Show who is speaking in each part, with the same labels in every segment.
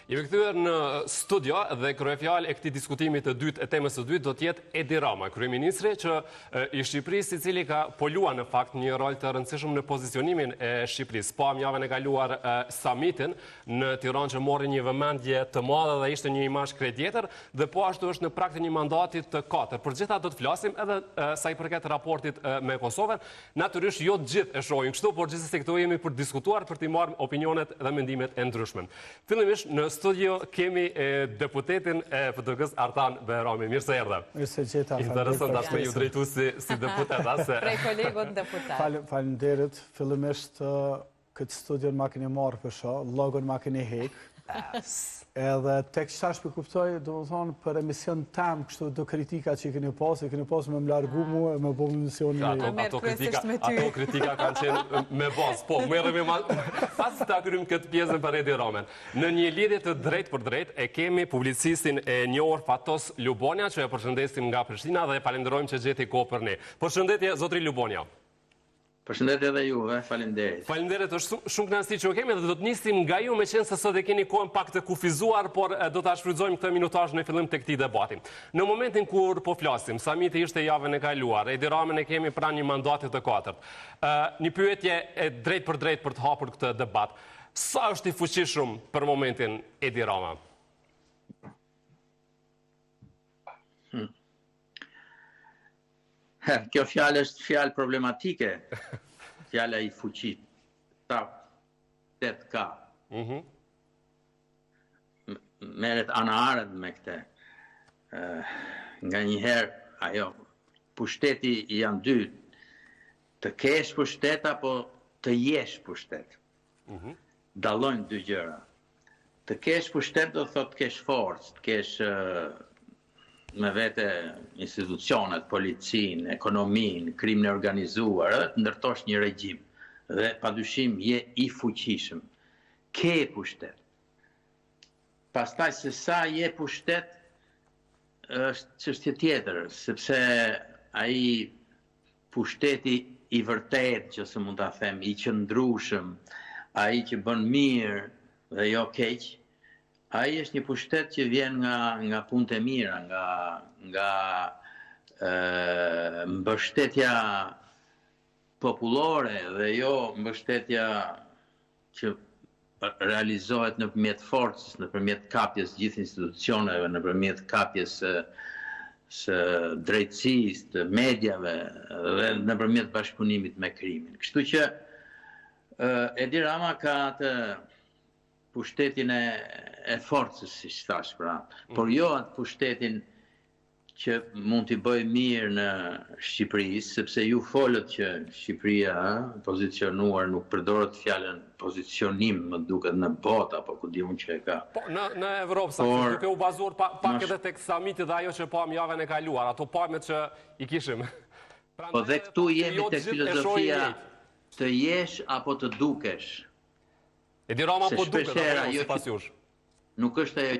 Speaker 1: Jemi kthyer në studio dhe kryefjalë e këtij diskutimi të dytë e temës së dytë do të jetë Edi Rama, kryeministri që i Shqipërisë, i cili ka poluar në fakt një rol të rëndësishëm në pozicionimin e Shqipërisë. Po javën e kaluar summitin në Tiranë që mori një vëmendje të madhe dhe ishte një imazh krejtjetër dhe po ashtu është në prag të një mandati të katërt. Për gjitha do të flasim edhe sa i përket raportit me Kosovën. Natyrisht jo të gjithë e shohin kështu, por gjithsesi këtu jemi për të diskutuar, për të marrë opinionet dhe mendimet e ndryshme. Fillimisht në studio kemi deputetin e FTK-s Artan Bajrami. Mirë se erdhe.
Speaker 2: Mirë se gjeta.
Speaker 1: Interesant tashmë ju drejtu si deputet,
Speaker 3: prej kolegut deputet.
Speaker 2: Faleminderit. Fillimisht këtë studion ma keni marrë për shoh, logon ma keni hek. Edhe tek çfarë shpe kuptoj, domethënë për emision tam, kështu do kritika që keni pas me më largu mua me bëu emisionin e
Speaker 1: Ato kritika kanë qenë me bazë. Po, merremi pas ta kryejm këtë pjesën për Edi Ramën. Në një lidhje të drejtë për drejtë e kemi publicistin e njohur Fatos Lubonja, që e përshëndesim nga Prishtina dhe falenderojmë që gjeti kohë për ne. Përshëndetje zotri Lubonja.
Speaker 4: Përshëndetje edhe juve, faleminderit.
Speaker 1: Faleminderit, është shumë kënaqësi që u kemi dhe do të nisim nga ju, meqense sot e keni kohën pak të kufizuar, por do ta shfrytëzojmë këtë minutazh në fillim të këtij debati. Në momentin kur po flasim, samiti ishte javën e kaluar, Edi Ramën e kemi pranë një mandati të katërt. Një pyetje e drejtë për të hapur këtë debat. Sa është i fuqishëm për momentin Edi Rama?
Speaker 4: Kjo fjalë është fjalë problematike, fjala i fuqit, ka. Merret anaret me këte. Nga njëherë, ajo, pushteti janë dy, të kesh pushtet apo të jesh pushtet. Dallojnë dy gjëra. Të kesh pushtet do thot të kesh forcë, të kesh me vete institucionet, policin, ekonomin, krimin e organizuar, të ndërtosh një regjim. Dhe padyshim je i fuqishëm. Ke pushtet. Pastaj se sa je pushtet, është çështje tjetër, sepse ai pushteti i vërtet, që se mund ta them, i qëndrueshëm, ai që bën mirë dhe jo keq, ai është një pushtet që vjen nga punët e mira, nga mbështetja popullore dhe jo mbështetja që realizohet nëpërmjet forcës, nëpërmjet kapjes gjithë institucioneve, nëpërmjet kapjes së drejtësisë, të mediave dhe nëpërmjet bashkëpunimit me krimin. Kështu që Edi Rama ka atë pushtetin e forcës, si që thash, pra. Por jo atë pushtetin që mund t'i bëj mirë në Shqipëri, sepse ju folët që Shqipëria pozicionuar, nuk përdorët fjalën pozicionim, më duket në botë, apo ku di unë që e ka.
Speaker 1: Po, në Evropë, duke u bazuar pak edhe tek samiti dhe ajo që pam javën e kaluar, ato pamet që i kishim.
Speaker 4: Po dhe këtu jemi tek filozofia të jesh apo të dukesh.
Speaker 1: Edi Rama po duket, si pas jush.
Speaker 4: Nuk është ajo.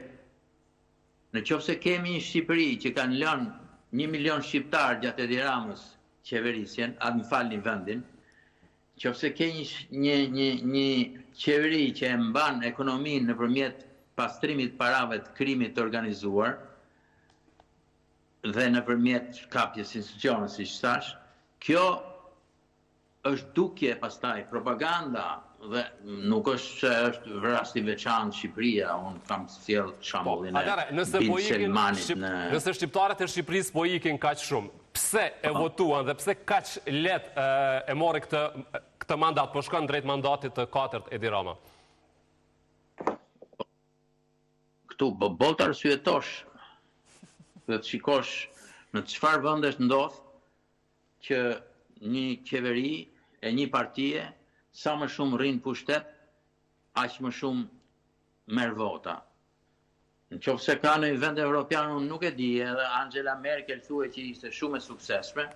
Speaker 4: Në qoftë se kemi një Shqipëri që kanë lënë 1 milion shqiptar gjatë Edi Ramës qeverisjen, atë më falni vendin, qoftë se ke një qeveri që e mban ekonominë nëpërmjet pastrimit parave të krimit të organizuar dhe nëpërmjet kapjes institucioneve, siç thash, kjo është dukje pastaj propaganda. Dhe nuk është që është rasti veçantë Shqipëria, unë kam sjell shembullin e Bin Selmanit në...
Speaker 1: Nëse shqiptarët e Shqipërisë po ikin kaq shumë, pse e votuan dhe pse kaq lehtë e mori këtë mandat, po shkon drejt mandatit të katërt Edi Rama?
Speaker 4: Këtu boll të arsyetosh dhe të shikosh në çfarë vendesh ndodh që një qeveri e një partie sa më shumë rrinë pushtet, aq më shumë merr vota. Në qoftë se ka në vend evropian, unë nuk e di, edhe Angela Merkel thuhet që ishte shumë e suksesshme,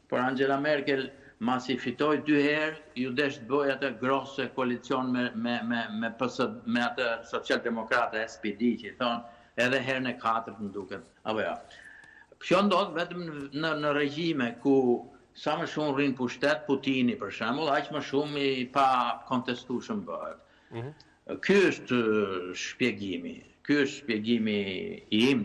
Speaker 4: por Angela Merkel masi fitoi 2 herë, ju desh të bëj atë grosse koalicion me atë socialdemokratë SPD që i thonë edhe herën e 4 më duket. Apo ja. Kjo ndodh vetëm në regjime ku sa më shumë rrinë pushtet, Putini për shembull, aq më shumë i pa kontestueshëm bëhet. Ky është shpjegimi. Ky është shpjegimi im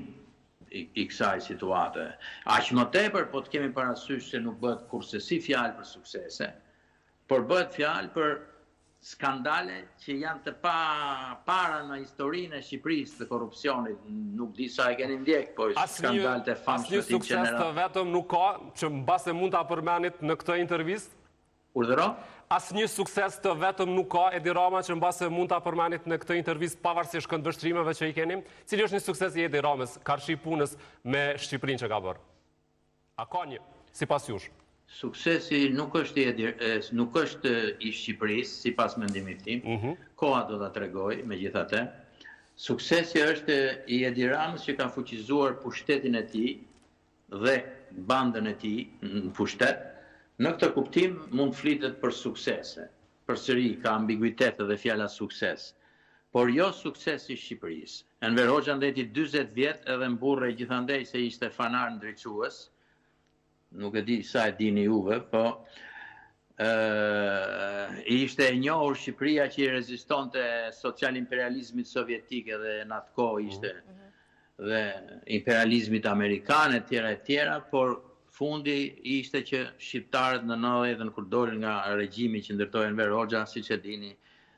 Speaker 4: i kësaj situate. Aq më tepër po të kemi parasysh se nuk bëhet kurse si fjalë për suksese, por bëhet fjalë për skandale që janë të para në historinë e Shqipërisë të korrupsionit. Nuk di sa e keni ndjek, po skandalet e famshme
Speaker 1: të sukses të vetëm nuk ka, që mbase mund ta përmenit në këtë intervistë?
Speaker 4: Urdhëro?
Speaker 1: Asnjë sukses të vetëm nuk ka, Edi Rama, që mbase mund ta përmenit në këtë intervistë pavarësisht këndvështrimeve që i keni. Cili është një sukses i Edi Ramës, karshi punës me Shqipërinë që ka bërë? A ka një, sipas jush?
Speaker 4: Suksesi nuk është i Shqipërisë, sipas mendimit tim. Koha do ta tregoj, megjithatë. Suksesi është i Edi Ramës që ka fuqizuar pushtetin e tij dhe bandën e tij në pushtet. Në këtë kuptim mund flitet për suksese. Përsëri ka ambiguitet edhe fjala sukses. Por jo sukses i Shqipërisë. Enver Hoxha ndeti 40 vjet edhe mburrej gjithandej se ishte fanar ndriçues. Nuk e di sa e dini juve, po ishte e njohur Shqipëria që i rezistonte social imperializmit sovjetik edhe në atë kohë ishte dhe imperializmit amerikan e tjera, por fundi ishte që shqiptarët në 90-ën kur dolën nga regjimi që ndërtoi Enver Hoxha, siç e dini,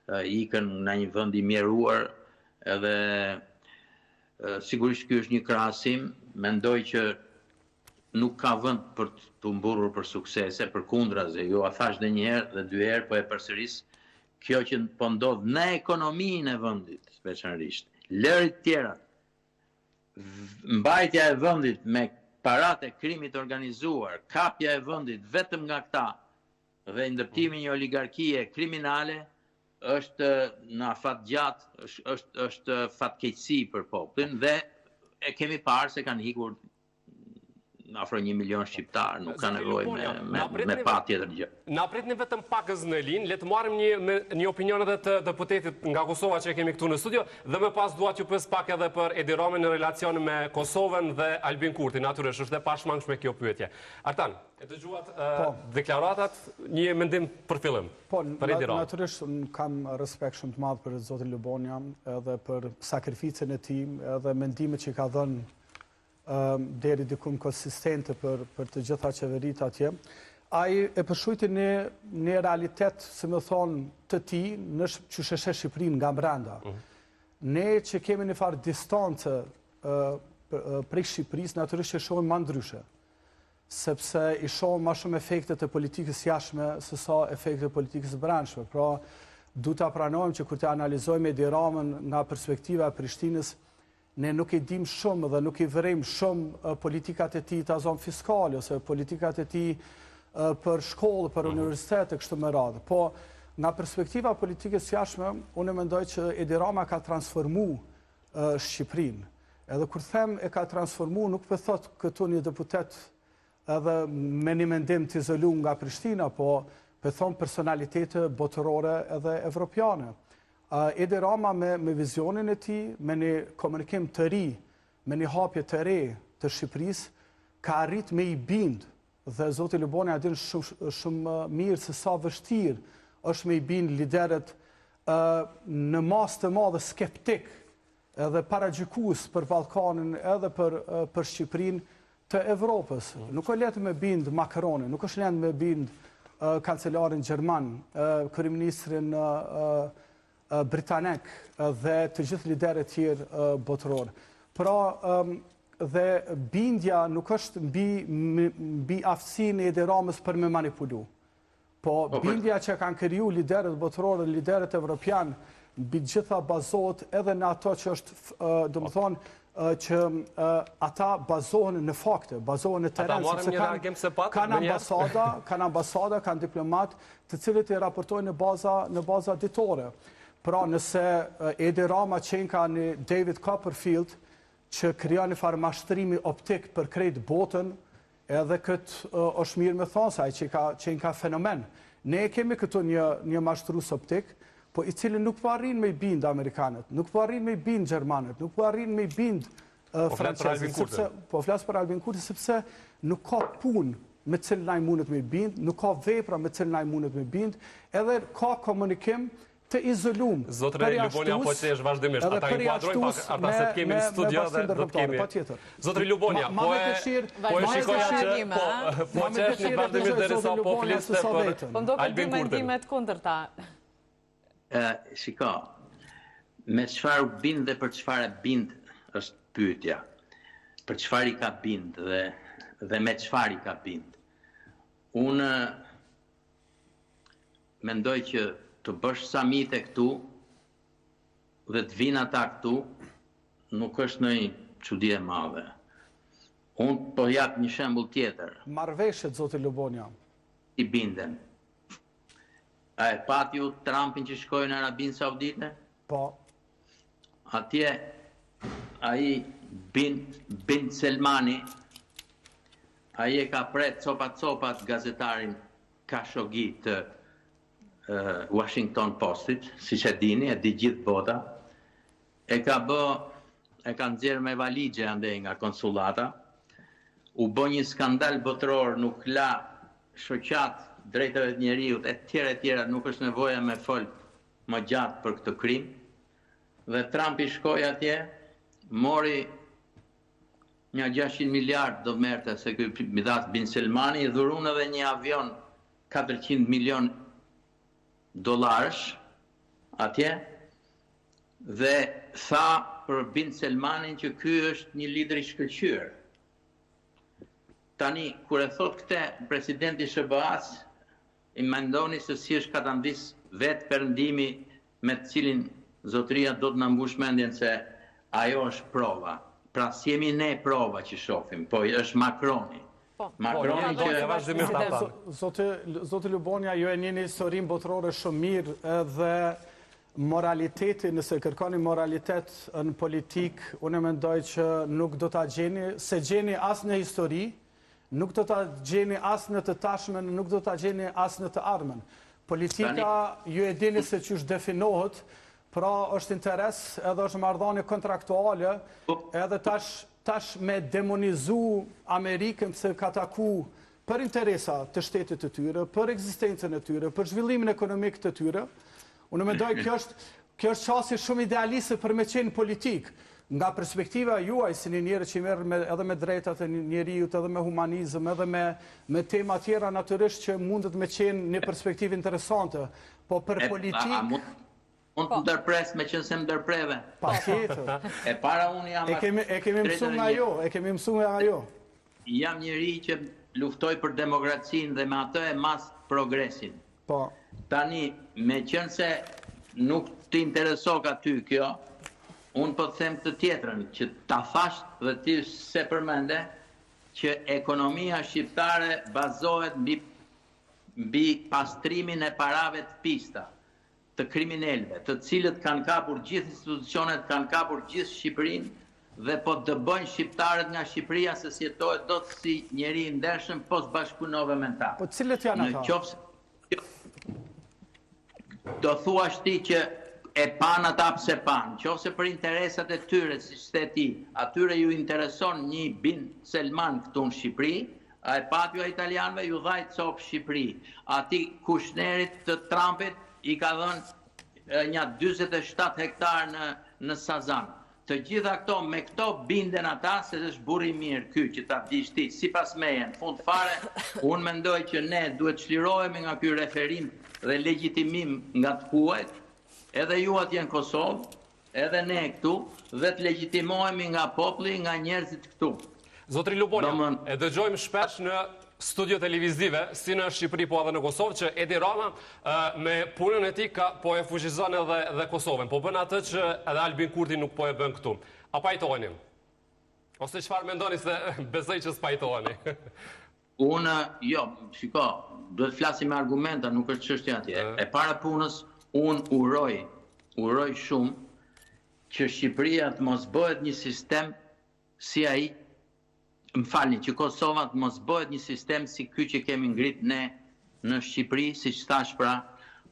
Speaker 4: ikën në një vend i mjeruar, edhe sigurisht ky është një krahasim, mendoj që nuk ka vend për të mburur për suksese, përkundrazi, ju a thash edhe një herë dhe dy herë, po e përsëris, kjo që po ndodh në ekonominë e vendit, veçanërisht, lërit tjera, mbajtja e vendit me parat e krimit organizuar, kapja e vendit vetëm nga këta dhe ndërtimi një oligarkie kriminale është në afat gjatë, është fatkeqësi për popullin dhe e kemi parë se kanë hikur afro 1 milion shqiptar, nuk ka nevojë me pa tjetër gjë.
Speaker 1: Na pritni vetëm pakës në linë, le të marrim një opinion edhe të deputetit nga Kosova që kemi këtu në studio, dhe më pas dua t'ju pyes pak edhe për Edi Ramën në relacion me Kosovën dhe Albin Kurti, natyrisht është dhe pashmangshme kjo pyetje. Artan, e dëgjuat deklaratat, një mendim për fillim për Edi Ramën.
Speaker 2: Natyrisht kam respekt shumë të madh për zotin Lubonja edhe për sakrificën e tij, edhe mendimet që ka dhënë deri dikum konsistente për të gjitha qeverit atje. Ai e përshujti një realitet, se më thonë, të ti, që sheshe Shqipërinë nga brenda. Ne që kemi një farë distancë prej Shqipërisë, natyrisht që shohim ma ndryshe, sepse i shohim ma shumë efektet e politikës jashme se sa efektet e politikës brendshme. Pra, du të pranojmë që kur të analizojmë Edi Ramën nga perspektiva e Prishtinës, ne nuk i dim shumë dhe nuk i vërejmë shumë politikat e tij të zonë fiskale, ose politikat e tij për shkollë, për universitet e kështu me radhë. Po, nga perspektiva politikës jashtme, unë mendoj që Edi Rama ka transformu Shqipërinë. Edhe kur them e ka transformu, nuk për thot këtu një deputet edhe me një mendim të izolu nga Prishtina, po për thonë personalitete botërore edhe evropiane. Edi Rama me vizionin e tij, me një komunikim të ri, me një hapje të re të Shqipërisë, ka arrit me i bind, dhe zoti Lubonja din shumë mirë se sa vështirë është me i bind liderët në mas të madhe skeptik edhe paragjykues për Ballkanin edhe për Shqipërinë të Evropës. Nuk është lehtë me bind Macronin, nuk është lehtë me bind kancelarin gjerman, kryeministrin britanek dhe të gjithë liderët tjerë botëror. Pra, dhe bindja nuk është mbi aftësinë e Edi Ramës për me manipulu. Po bindja që kanë kriju liderët botëror dhe liderët evropian, mbi gjitha bazohet edhe në ato që është, do më thonë, që ata bazohen në fakte, bazohen në teren, sepse kanë ambasada, kanë diplomat, të cilët i raportojnë në baza ditore. Pra nëse Edi Rama qenka një David Copperfield, që krija një farë mashtrimi optik për krejt botën, edhe këtë është mirë me thonë, saj që ka fenomen. Ne kemi këtu një mashtrus optik, po i cili nuk po arrin me i bind Amerikanët, nuk po arrin me i bind Gjermanët, nuk po arrin me i bind Francezët. Po flasë për Albin Kurti, sepse nuk ka punë me cilë na i mundet me i bind, nuk ka vepra me cilë na i mundet me i bind, edhe ka komunikim të izolum.
Speaker 1: Zotre Lubonia, po që është vazhdimisht, ata inkuadrojnë pak ata se të kemi në studio dhe do të kemi. Zotre Lubonia, po e shikoja që po që është një vazhdimisht derisa po fliste për
Speaker 3: Po mdo
Speaker 1: Albin
Speaker 3: këtë
Speaker 1: Kurtin.
Speaker 3: mendimet kundërta.
Speaker 4: Shiko, me çfarë u bind dhe për çfarë e bind është pyetja. Për çfarë i ka bind dhe me çfarë i ka bind. Unë mendoj që të bësh samite këtu dhe të vinë ata këtu nuk është ndonjë çudi e madhe. Unë po jap një shembull tjetër.
Speaker 2: Marrveshjet, zoti Lubonia.
Speaker 4: I binden. A e pat ju Trumpin që shkoi në Arabinë Saudite?
Speaker 2: Po.
Speaker 4: Atje ai bin Selmani, ai e ka pret copat gazetarin Khashoggi të Washington Postit, siç e dini, e di gjithë bota. E ka nxjerrë me valigje andej nga konsullata. U bë një skandal botror, nuk la shoqat drejtave të njeriut, e tjera, nuk është nevoja me fol më gjatë për këtë krim. Dhe Trumpi shkoi atje, mori një 600 miliard do merte se ky Midas bin Selmani i dhurun edhe një avion 400 milion dollarësh atje dhe tha për bin Selmanin që ky është një lider i shkëlqyer. Tani, kur e thot këte presidenti SBA-s, i mendoni se si është katandis vetë perëndimi me të cilin zotëria do të na mbush mendjen se ajo është prova. Pra si jemi ne prova që shohim, po është Macroni. Macroni që
Speaker 2: Zoti Lubonia, ju e njeni historinë botërore shumë mirë edhe moraliteti, nëse kërkoni moralitet në politik, unë mendoj që nuk do ta gjeni, se gjeni as në histori, nuk do ta gjeni as në të tashmen, nuk do ta gjeni as në të ardhmen. Politika, ju e dini se ç'është definohet, pra është interes edhe është marrëdhënie kontraktuale, edhe tash me demonizu Amerikën se ka taku për interesa të shtetit të tyre, për ekzistencën e tyre, për zhvillimin ekonomik të tyre. Unë mendoj kjo është qasje shumë idealiste për me qenë politik. Nga perspektiva juaj, si një njerëz që merr edhe me drejtat e njerëzit, edhe me humanizëm, edhe me tema tjera natyrisht që mundet me qenë një perspektivë interesante, po për politikë
Speaker 4: mund të ndërpres me qenë se më ndërpreve.
Speaker 2: Patjetër.
Speaker 4: E para unë jam...
Speaker 2: E kemi mësuar nga jo,
Speaker 4: Jam njëri që luftoj për demokracinë dhe me atë e mas progresin.
Speaker 2: Po.
Speaker 4: Tani, me qenë se nuk të interesok aty kjo, unë po të them të tjetrën, që ta thash dhe ti se përmende, që ekonomia shqiptare bazohet mbi pastrimin e parave të pista, të kriminelve, të cilët kanë kapur gjithë institucionet, kanë kapur gjithë Shqipërinë dhe po dëbojnë shqiptarët nga Shqipëria se si jetohet do të si njeri i ndershëm pos bashkëpunove me ta.
Speaker 2: Po cilët janë ata?
Speaker 4: Do thuash ti që e pan ata pse pan, qofse për interesat e tyre, si shte ti, atyre ju intereson një bin Selman këtu në Shqipëri, a e pat ju a italianve ju dhajt copë Shqipëri, ati Kushnerit të Trumpit i ka dhënë një 27 hektar në Sazan. Të gjitha këto, me këto binden ata se është burri mirë ky që ta dish ti, sipas meje, në fund fare, unë mendoj që ne duhet çlirohemi nga ky referim dhe legjitimim nga të huajt, edhe ju atje në Kosovë, edhe ne këtu, dhe të legjitimohemi nga populli, nga njerëzit këtu.
Speaker 1: Zotri Lubonia, e dëgjojmë shpesh në studio televizive, si në Shqipëri po edhe në Kosovë, që Edi Rama me punën e tij po e fuqizon edhe Kosovën, po bën atë që edhe Albin Kurti nuk po e bën këtu. A pajtoheni? Ose çfarë mendoni, se besoj që s'pajtoheni?
Speaker 4: Unë, jo, shiko, duhet flasim me argumenta, nuk është çështja atje. E para punës, unë uroj shumë që Shqipëria të mos bëhet një sistem si ai, më falni, që Kosova të mos bëhet një sistem si ky që kemi ngrit ne në Shqipëri, si që thash pra,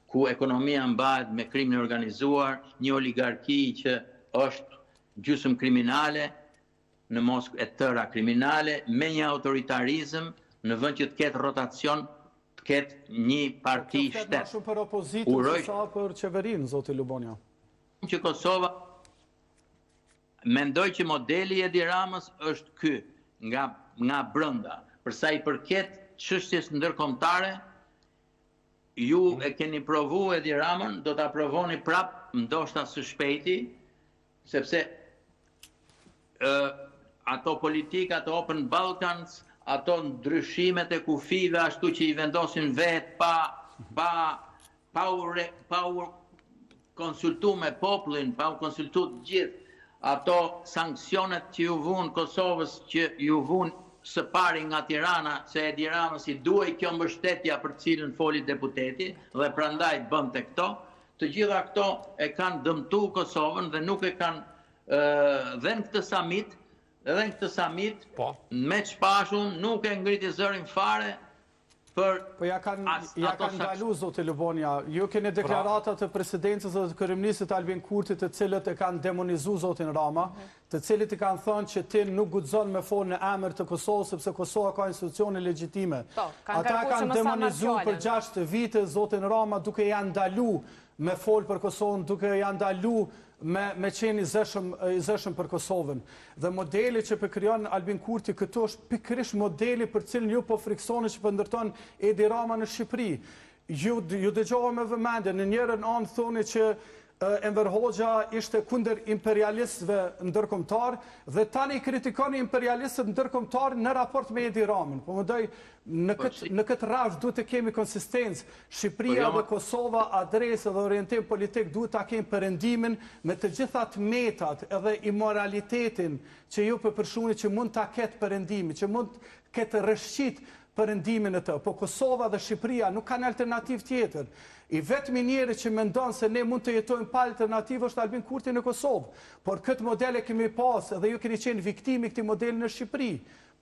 Speaker 4: ku ekonomia mbahet me krimin e organizuar, një oligarki që është gjysmë kriminale, në Moskë e tëra kriminale, me një autoritarizëm, në vend që të ketë rotacion, të ketë një parti
Speaker 2: Kjo flet
Speaker 4: shtet.
Speaker 2: më shumë për opozitën se sa për qeverinë, zoti Lubonja.
Speaker 4: Që Kosova mendoj që modeli i Edi Ramës është ky, nga brenda. Përsa i përket çështjes ndërkombëtare, ju e keni provu Edi Ramën, do ta provoni prap, ndoshta së shpejti, sepse ato politika, ato Open Balkans, ato ndryshimet e kufive ashtu që i vendosin vetë pa u konsultu me popullin, pa u konsultu të gjithë, ato sankcionet që ju vunë Kosovës, që ju vunë së pari nga Tirana, se Edi Ramës i duhej kjo mbështetja për cilën foli deputeti dhe prandaj bënte këto, të gjitha këto e kanë dëmtu Kosovën dhe nuk e kanë dhe në këtë summit, me çpashun nuk e ngriti zërin fare për
Speaker 2: Po ja kanë ndalu, zoti Lubonja. Ju keni deklaratat të presidencës dhe të kryeministit Albin Kurti, të cilët e kanë demonizu zotin Rama, të cilët i kanë thënë që ti nuk guxon me folë në emër të Kosovës, sepse Kosova ka institucione legjitime. Ata kanë demonizu për 6 vite zotin Rama, duke janë ndalu me folë për Kosovën, duke janë ndalu me qenë i zëshëm për Kosovën. Dhe modeli që përkryon Albin Kurti këtu është pikërisht modeli për cilën ju po friksoni që përndërton Edi Rama në Shqipëri. Ju dëgjova me vëmendje, në njërën anë thoni që Enver Hoxha ishte kundër imperialistëve ndërkombëtar dhe tani kritikoni imperialistët ndërkombëtar në raport me Edi Ramën. Po më doj, në këtë rraf duhet të kemi konsistencë. Shqipëria dhe Kosova, adresë dhe orientim politik duhet ta kemi perëndimin me të gjithat metat edhe imoralitetin që ju përshuni që mund ta ketë perëndimi, që mund ketë rreshqit perëndimin e të. Po Kosova dhe Shqipëria nuk kanë alternativë tjetër. I vetmi njeri që mendon se ne mund të jetojmë pa alternativë është Albin Kurti në Kosovë. Por këtë model e kemi pas edhe ju keni qenë viktimi këtij modeli në Shqipëri.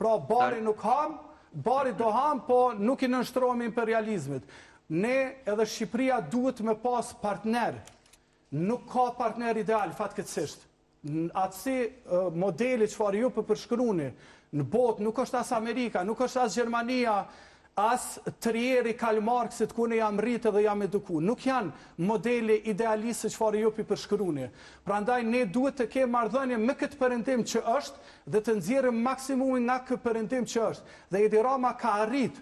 Speaker 2: Pra bari nuk ham, bari do ham, po nuk i nënshtrohemi imperializmit. Ne edhe Shqipëria duhet me pas partner. Nuk ka partner ideal, fatkeqësisht. Atësi modeli çfarë ju përshkruni në botë nuk është as Amerika, nuk është as Gjermania, as Trieri Karl Marxit ku ne jam rritë dhe jam eduku. Nuk janë modeli idealistë çfarë ju përshkruni. Prandaj ne duhet të kemi marrëdhënie me këtë perëndim që është dhe të nxjerrim maksimumin nga ky perëndim që është. Dhe Edi Rama ka arrit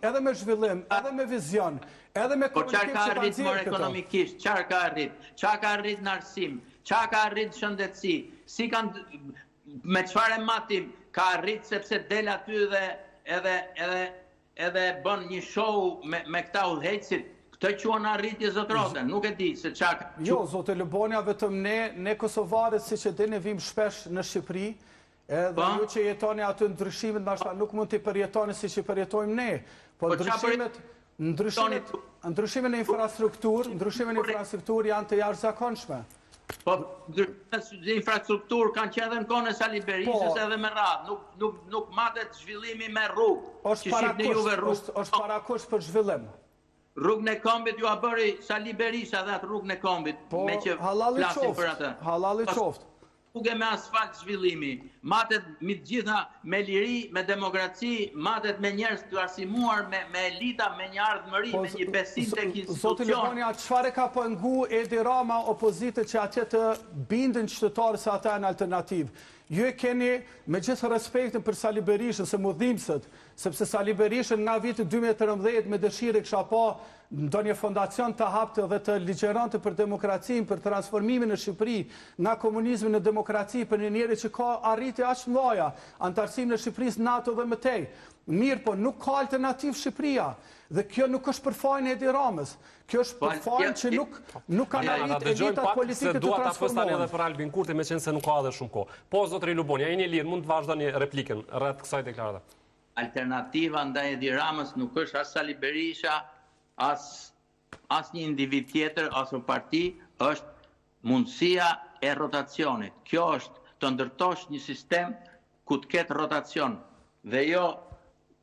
Speaker 2: edhe me zhvillim, edhe me vizion, edhe me
Speaker 4: Po
Speaker 2: komunikim
Speaker 4: çfarë ka arrit më ekonomikisht? Çfarë ka arrit? Çfarë ka arrit në arsim? Çfarë ka arrit shëndetësi? Si kanë me çfarë matim ka arrit sepse del aty dhe edhe bën një show me këta udhëheqësit. Këtë quan arritje zotrote, nuk e di se çka.
Speaker 2: Jo, zote Lubonja, vetëm ne kosovarët siç e dini vim shpesh në Shqipëri, edhe ju që jetoni aty ndryshimet ndoshta nuk mund t'i përjetoni siç i përjetojmë ne. Po ndryshimet në infrastrukturë janë të jashtëzakonshme.
Speaker 4: Po, infrastrukturë kanë qenë edhe në kohën e Sali Berishës edhe me radhë. Nuk matet zhvillimi me rrugë.
Speaker 2: Është parakusht për zhvillim.
Speaker 4: Rrugën e Kombit ju a bëri Sali Berisha dhe atë rrugën e Kombit.
Speaker 2: Po, halali qoftë.
Speaker 4: Rrugë me asfalt zhvillimi. Matet me gjitha me liri, me demokraci, matet me njerëz të arsimuar, me elita, me një ardhmëri, me një besim tek institucion.
Speaker 2: Zoti Lubonja, çfarë ka pengu Edi Rama opozitët që atje të bindën qytetarë se ata janë alternativë? Ju e keni me gjithë respektin për Sali Berishën, se mu dhimbësët, sepse Sali Berishën nga vitin 2013 me dëshirë kisha pa ndonjë fondacion të haptë dhe të ligjërante për demokracinë, për transformimin në Shqipëri, nga komunizmi në demokraci, për një njeri që ka arritje aq të mëdha, antarësim në Shqipërisë NATO dhe mëtej. Mirë, po nuk ka alternativë Shqipëria. Dhe kjo nuk është për fajin e Edi Ramës. Kjo është për fajin që nuk kanë arrit elitat politike të transformohen.
Speaker 1: Duat ta edhe për Albin Kurti, me qenë se nuk ka edhe shumë kohë. Po, zotëri Lubonja, jeni lirë, mund të vazhdoni replikën rreth kësaj deklarate.
Speaker 4: Alternativa ndaj Edi Ramës nuk është as Sali Berisha, as një individ tjetër, as një parti, është mundësia e rotacionit. Kjo është të ndërtosh një sistem ku të ketë rotacion dhe jo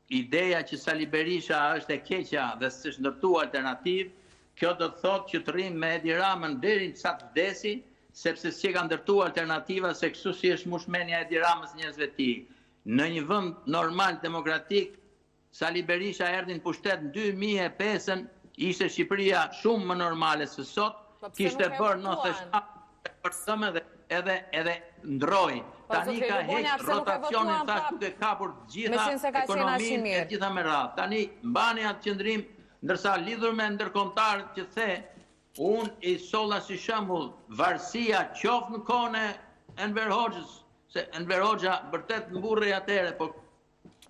Speaker 4: ideja që Sali Berisha është e keqja dhe s'është ndërtu alternativë. Kjo do të thotë që të rrim me Edi Ramën deri sa të vdesi, sepse s'e ka ndërtu alternativa, se kështu si është mushmenja e Edi Ramës njerëzve të tij. Në një vend normal demokratik Sali Berisha erdhi në pushtet në 2005, ishte Shqipëria shumë më normale se sot, kishte bërë 97% edhe ndroi. Tani ka heq rotacionin, thash duke kapur gjitha ekonominë e gjitha me radhë. Tani mbani atë qëndrim, ndërsa lidhur me ndërkombëtarët që the, unë i solla si shembull varësia qoftë në kohën e Enver Hoxhës, se Enver Hoxha vërtet mburri atëherë, po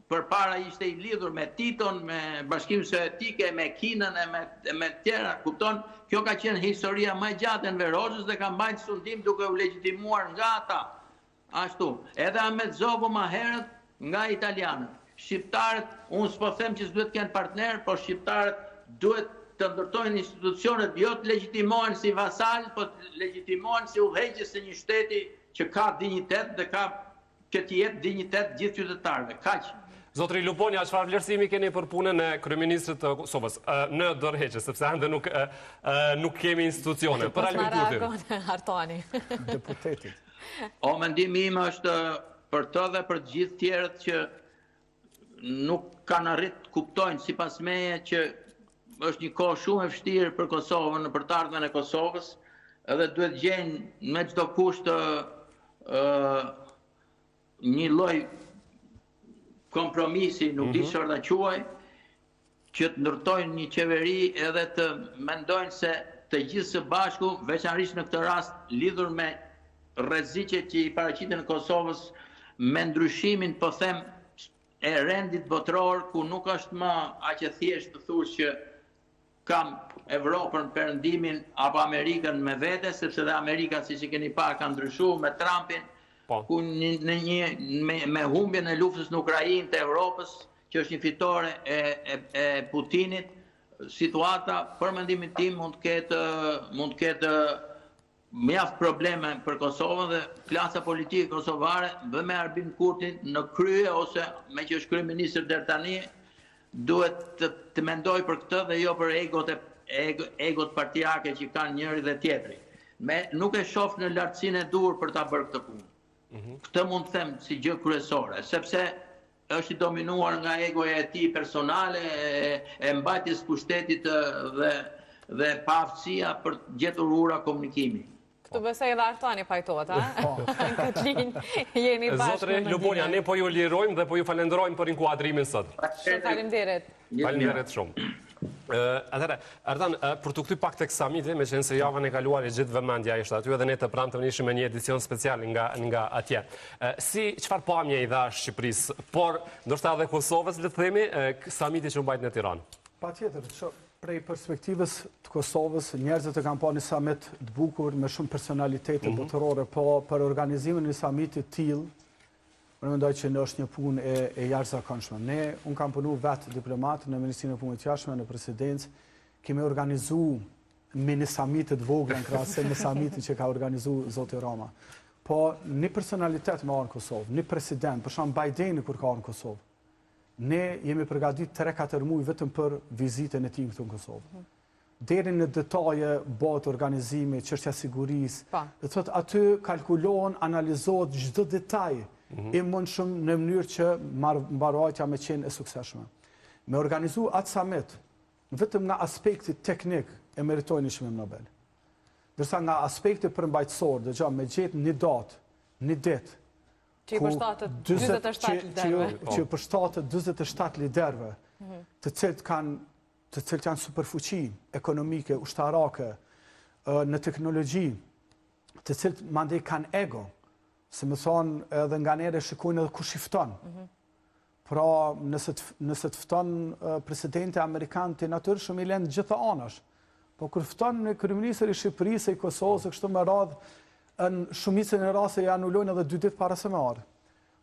Speaker 4: përpara ishte i lidhur me Titon, me Bashkimin Sovjetike, me Kinën e me tjera, kupton? Kjo ka qenë historia më e gjatë e Enver Hoxhës dhe ka mbajtur sundim duke u legjitimuar nga ata. Ashtu, edhe Ahmet Zogu më herët nga italianët. Shqiptarët, unë s'po them që s'duhet të kenë partner, por shqiptarët duhet të ndërtojnë institucionet, jo të legjitimohen si vasal, po të legjitimohen si udhëheqës së një shteti që ka dinjitet dhe ka që të jetë dinjitet gjithë qytetarëve. Kaq.
Speaker 1: Zotri Luponia, çfarë vlerësimi keni për punën e kryeministrit të Kosovës në dorëheqje, sepse ende nuk kemi institucione. Për Albin Kurti.
Speaker 3: Hartani.
Speaker 2: Deputetit.
Speaker 4: O, mendimi im është për të dhe për të gjithë tjerët që nuk kanë arrit të kuptojnë sipas meje që është një kohë shumë e vështirë për Kosovën, për të ardhmen e Kosovës, edhe duhet gjejnë me çdo kusht një lloj kompromisi, nuk di çfarë ta quaj, që të ndërtojnë një qeveri edhe të mendojnë se të gjithë së bashku, veçanërisht në këtë rast lidhur me rreziqet që i paraqiten në Kosovës, me ndryshimin, po them, e rendit botror, ku nuk është më aq e thjeshtë të thush që kam Evropën, Perëndimin apo Amerikën me vete, sepse dhe Amerika, siç e keni parë, ka ndryshuar me Trumpin, ku me humbjen e luftës në Ukrainë të Evropës, që është një fitore e Putinit, situata, për mendimin tim, mund të ketë mjaft probleme për Kosovën dhe klasa politike kosovare dhe me Albin Kurtin në krye, ose me që është kryeministër deri tani, duhet të mendoj për këtë dhe jo për egot partijake që kanë njëri dhe tjetri. Nuk e shoh në lartësinë e dur për ta bërë këtë punë. Këtë mund të them si gjë kryesore, sepse është i dominuar nga egoja e tij personale, e mbajtjes pushtetit dhe paaftësia për të gjetur ura komunikimi.
Speaker 3: Këtu besoj edhe Artani pajtohet, a? Në këtë linjë jeni bashkë.
Speaker 1: Zotri Luponia, ne po ju lirojmë dhe po ju falenderojmë për inkuadrimin sot.
Speaker 3: Shumë faleminderit.
Speaker 1: Faleminderit shumë. Atëherë, Artan, për të kthyer pak tek samiti, me qenë se javën e kaluar e gjithë vëmendja ishte aty edhe ne të prantëm ishim me një edicion special nga atje. Si çfarë pamje i dha Shqipërisë, por ndoshta edhe Kosovës, le të themi, samiti që u mbajt në Tiranë?
Speaker 2: Patjetër, prej perspektivës të Kosovës, njerëzit e kanë pa një samit të bukur me shumë personalitete botërore, po për organizimin e një samitit tillë, unë mendoj që në është një punë e jashtëzakonshme. Unë kam punu vetë diplomat në Ministrinë e Punëve të Jashtme, në Presidencë, kemi organizu mini samitet vogla në krahasë me samitin që ka organizu zoti Rama. Po një personalitet me arë në Kosovë, një president, për shembull Bideni kur ka arë në Kosovë, ne jemi përgatitur 3-4 muaj vetëm për vizitën e tij këtu në Kosovë. Deri në detaje bëhet organizimi, çështja sigurisë. Do thotë aty kalkulohen, analizohet çdo detaj i mundshëm në mënyrë që mbarojtja me qenë e suksesshme. Me organizu atë summit, vetëm nga aspekti teknik e meritojnë një çmim Nobel. Ndërsa nga aspekti përmbajtësor, dëgjoj, me gjetë një datë, një ditë,
Speaker 3: që i përshtatet 27 liderëve.
Speaker 2: Që i përshtatet 27 liderëve, të cilët janë superfuqi ekonomike, ushtarake, në teknologji, të cilët mandej kanë ego, se më thonë edhe nga nere shikojnë edhe ku shifton. Pra, nëse të fton presidenti Amerikan të natyrshëm i lënë gjitha anash, po kur fton në kryeministër i Shqipërisë, i Kosovës, e kështu me radhë, në shumicën e rasteve ja anulojnë edhe 2 ditë para se me ardhë.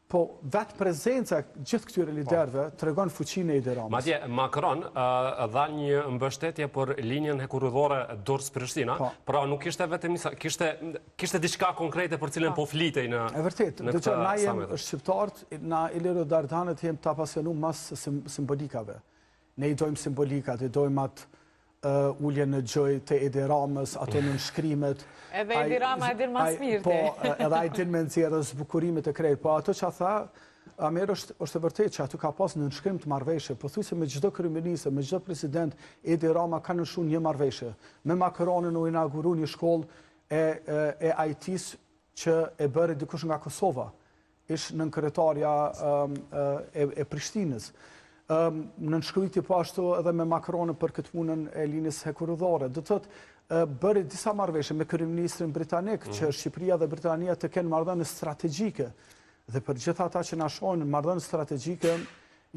Speaker 2: Po vetë prezenca gjithë këtyre liderëve tregon fuqinë e Edi Ramës.
Speaker 1: Madje Macron dha një mbështetje për linjën hekurudhore Durrës-Prishtina, pra nuk kishte vetëm kishte diçka konkrete për cilën po flitej në.
Speaker 2: E vërtet, dëgjoj, na jemi shqiptarët, na Iliro Dardanët jemi të apasionuar mas simbolikave. Ne i dojmë simbolikat, i dojmë atë ullje në gjoj të Edi Ramës, ato në nënshkrimet.
Speaker 3: Edhe Edi Rama e din mas mirë ti.
Speaker 2: Po, edhe a i din me nëzirë zbukurimet e krejt. Po, ato që a tha, Amer është e vërtet që aty ka pas në nënshkrim të marrëveshje, po thuaj se me çdo kryeminist, me çdo president, Edi Rama ka nënshuar një marrëveshje. Me Macronin u inauguru një shkollë e IT-s që e bëri dikush nga Kosova. Ish nënkretarja e Prishtinës. Në nënshkryti po ashtu edhe me Macronin për këtë punën e linjës hekurudhore. Do thotë bëri disa marrëveshje me kryeministrin britanik që Shqipëria dhe Britania të kenë marrëdhënie strategjike. Dhe për gjitha ata që na shohin, marrëdhënie strategjike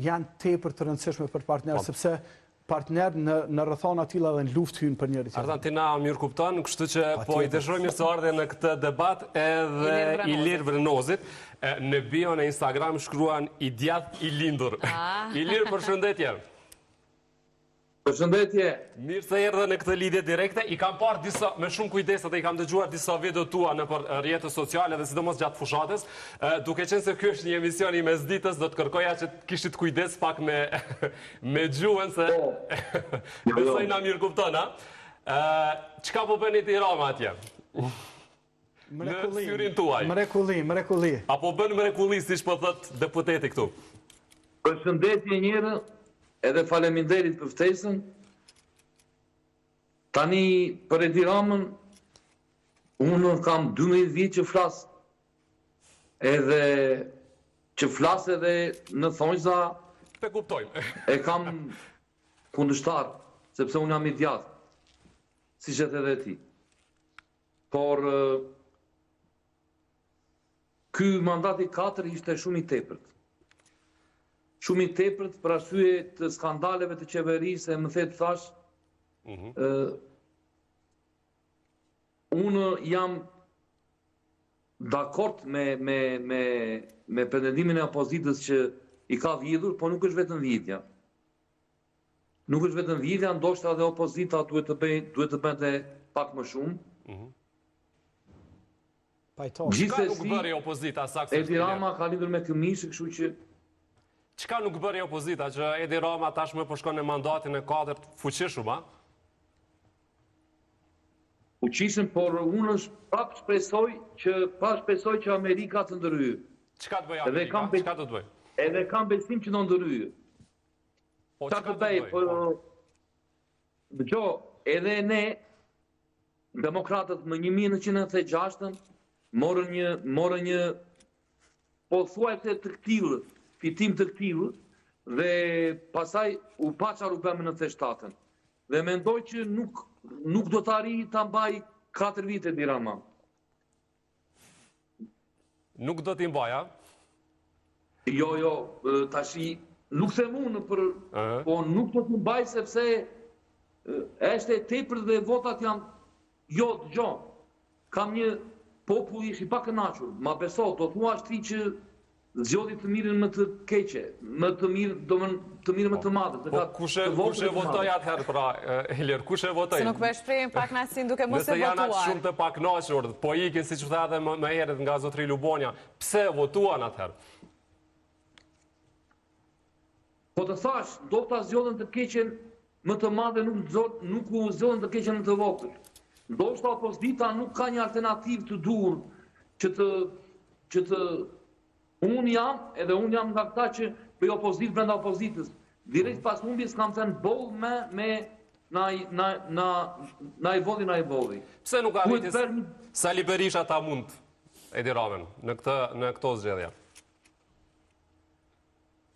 Speaker 2: janë tepër të rëndësishme për partnerë, sepse partnerë në rrethana të tilla dhe në luftë hyn për njëri tjetrin.
Speaker 1: Artan, ti na mirë kupton, kështu që po i dëshiroj mirë se ardhe në këtë debat edhe Ilir Vrenozit. Në bio në Instagram shkruan i djathtë i lindur. Ilir, përshëndetje.
Speaker 5: Përshëndetje.
Speaker 1: Mirë se erdhe në këtë lidhje direkte. I kam parë disa, me shumë kujdes dhe i kam dëgjuar disa video tua në rrjetet sociale dhe sidomos gjatë fushatës. Duke qenë se ky është një emision i mesditës, do të kërkoja që kishit kujdes pak me gjuhën se besoj na mirë kupton, a? Çka po bën Edi Rama atje? Në syrin tuaj.
Speaker 2: Mrekulli.
Speaker 1: Apo bën mrekulli siç po thot deputeti këtu?
Speaker 5: Përshëndetje njërë, edhe faleminderit për ftesën. Tani për Edi Ramën, unë kam 12 vjet që flas. Edhe që flas edhe në thonjza
Speaker 1: Te kuptojmë.
Speaker 5: e kam kundërshtar, sepse unë jam i djathtë, siç e the edhe ti. Por ky mandati 4 ishte shumë i tepërt. Shumë i tepërt për arsye të skandaleve të qeverisë, më the të thash, unë jam dakord me pretendimin e opozitës që i ka vjedhur, po nuk është vetëm vjedhja. Nuk është vetëm vjedhja, ndoshta edhe opozita duhet të bënte pak më shumë.
Speaker 1: Çka nuk bëri opozita saktësisht?
Speaker 5: Edi Rama ka lidhur me këmishë, kështu që
Speaker 1: Çka nuk bëri opozita që Edi Rama tashmë po shkon në mandatin e 4 fuqishëm, a?
Speaker 5: Fuqishëm, por unë prap shpresoj që Amerika të ndërhyjë.
Speaker 1: Çka të bëj Amerika? Çka do të bëj?
Speaker 5: Edhe kam besim që do ndërhyjë.
Speaker 1: Po
Speaker 5: çka të bëj? Dëgjoj, edhe ne demokratët më 1996 morën një pothuajse të këtillë, fitim të këtillë, dhe pasaj u pa çfarë u bëmë në 97-ën. Dhe mendoj që nuk do të arrijë ta mbaj 4 vite Edi Rama.
Speaker 1: Nuk do t'i mbaj, a?
Speaker 5: Jo, tashi nuk them unë po nuk do t'i mbaj sepse është e tepër dhe votat janë dëgjoj. Kam një popull ish i pakënaqur, ma beso, do thuash ti që zgjodhi të mirën më të keqe, më të mirë, të mirë më të madhe.
Speaker 1: Po kush e votoi atëherë pra, Ilir, kush e votoi?
Speaker 3: Se nuk vesh shprehin pakënaqësinë duke mos e votuar.
Speaker 1: Nëse janë aq shumë të pakënaqur, po ikin siç u tha edhe më herët nga zotri Lubonja, pse votuan atëherë?
Speaker 5: Po të thash, do ta zgjodhen të keqen më të madhe, nuk u zgjodhen të keqen më të vogël. Ndoshta opozita nuk ka një alternativë të dur që të unë jam nga këta që bëj opozitë brenda opozitës. Direkt pas humbjes kam thënë boll me na i volli.
Speaker 1: Pse nuk arriti Sali Berisha ta mund Edi Ramën në këto zgjedhje?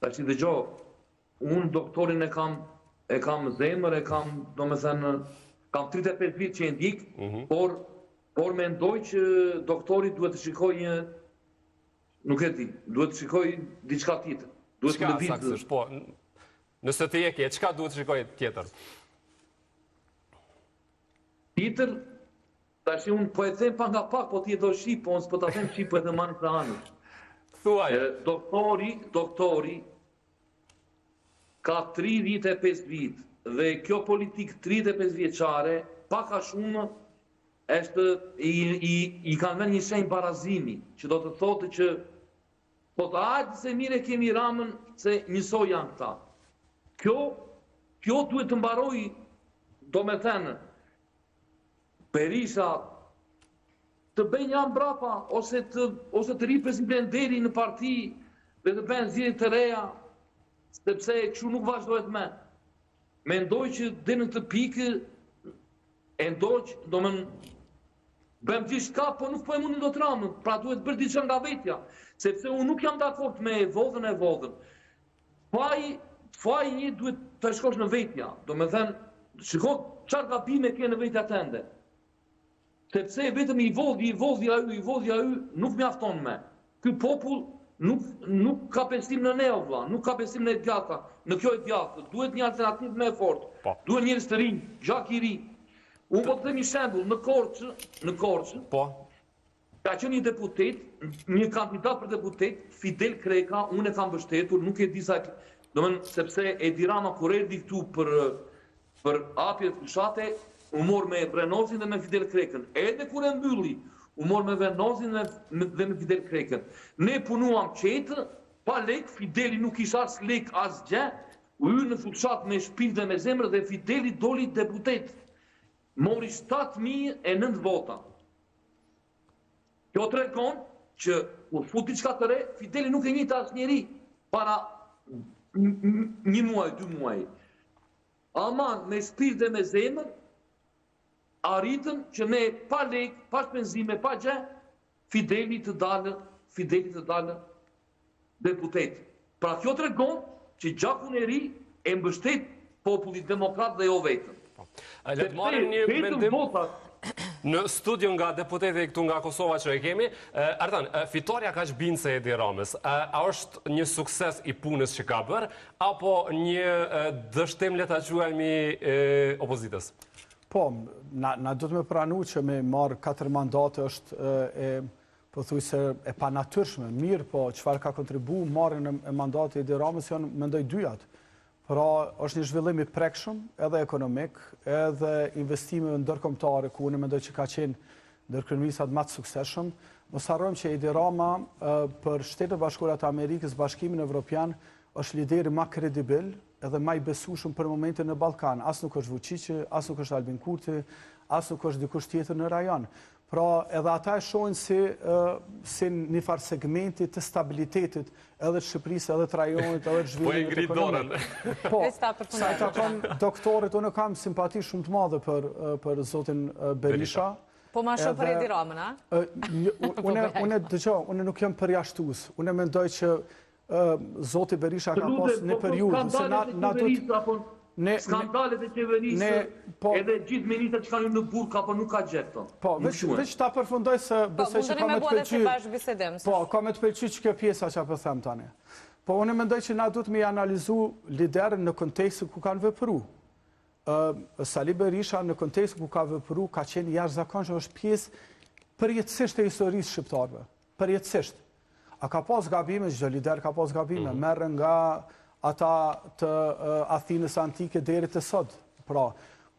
Speaker 5: Tash dëgjoj, unë doktorin e kam zemër, kam 35 vjet që e ndjek, por mendoj që doktori duhet të shikojë nuk e di, duhet të shikoj diçka tjetër.
Speaker 1: Çka saktësisht, po, nëse të jekje, çka duhet të shikoj tjetër?
Speaker 5: Tjetër, tash unë po e them pa nga pak, po ti e do shqip, po unë s'po ta them shqip, po e them anë të anës.
Speaker 1: Thuaj.
Speaker 5: Doktori ka 35 vjet dhe kjo politik 35 vjeçare, pak a shumë i kanë vënë një shenjë barazimi, që do të thotë që po të hajtë se mire kemi Ramën se njësoj janë këta. Kjo duhet të mbaroj do me thënë, Berisha të bëjnë një mbrapa, ose të ri president deri në parti, dhe të bëjnë zgjedhje të reja, sepse kështu nuk vazhdohet më. Mendoj që dhe në këtë pikë, e ndoq, do më bëjmë gjithçka, po nuk po e mundin do të ramën, pra duhet bërë diçka nga vetja, sepse unë nuk jam dakord me Evolvën. Faji një duhet të shkosh në vetja, do me thënë, shiko çfarë gabime ke në vetja tënde. Sepse vetëm i vodhja ju, nuk mjafton me. Ky popull nuk ka besim në ne, vlla, nuk ka besim në djata, në kjo e djatë. Duhet një alternativë më e fortë. Duhet njerëz të rinj, gjak i ri. Unë po të them një shembull, në Korçë, ka qenë një deputet, një kandidat për deputet, Fidel Kreka, unë e kam mbështetur, nuk e di sa, domethënë sepse Edi Rama kur erdhi këtu për hapje të fshate, u mor me Venozin dhe me Fidel Krekën. Edhe kur e mbylli, u mor me Venozin dhe me Fidel Krekën. Ne punuam qetë, pa lek, Fideli nuk isha as lek as gjë, u hyrë në fushat me shpirt dhe me zemër dhe Fideli doli deputet. Mori 7.009 vota. Kjo tregon që kur fut diçka të re, Fideli nuk e njëjtë asnjëri para 1 muaj, 2 muaj. Aman me shpirt dhe me zemër, arritëm që ne pa lek, pa shpenzime, pa gjë, Fideli të dalë deputet. Pra kjo tregon që gjakun e ri e mbështet popullit demokrat dhe jo vetëm.
Speaker 1: Le të marrim një mendim në studio nga deputetët këtu nga Kosova që e kemi. Artan, fitoria kaq bindse e Edi Ramës, a është një sukses i punës që ka bërë, apo një dështim le ta quajmë opozitës?
Speaker 2: Po, na do të me pranu që me marë 4 mandate është e panatyrshme, mirë, po çfarë ka kontribu marrën e mandate Edi Ramës janë mendoj 2-jat. Pra, është një zhvillim i prekshëm, edhe ekonomik, edhe investime ndërkombëtare, ku unë mendoj që ka qenë ndër kryeministrat më të suksesshëm. Mos harrojmë që Edi Rama për Shtetet Bashkuara të Amerikës, Bashkimin Evropian, është lideri më kredibil edhe më i besueshëm për momentin në Ballkan. As nuk është Vučići, as nuk është Albin Kurti, as nuk është dikush tjetër në rajon. Pra, edhe ata e shohin si një farë segmenti të stabilitetit edhe të Shqipërisë, edhe të rajonit, edhe të zhvillimit ekonomik. Po, sa i takon doktorit, unë kam simpati shumë të madhe për zotin Berisha.
Speaker 3: Po ma shumë për Edi Ramën, a?
Speaker 2: Unë nuk jam përjashtues. Unë mendoj që zoti Berisha ka pas një periudhë.
Speaker 5: Skandalet e qeverisë, edhe gjithë ministrat që kanë në burg, apo nuk ka gjetë.
Speaker 2: Po, veç ta përfundoj se besoj që ka me të pëlqy. Po, ka me të pëlqy që kjo pjesa që apo them tani. Po, unë mendoj që na duhet me analizu liderën në kontekstin ku kanë vepru. Sali Berisha në kontekstin ku ka vepru, ka qenë jashtëzakonshëm, është pjesë përjetësisht e historisë shqiptarëve. Përjetësisht. A ka pas gabime, çdo lider ka pas gabime, merren nga ata të Athinës antike deri të sot. Pra,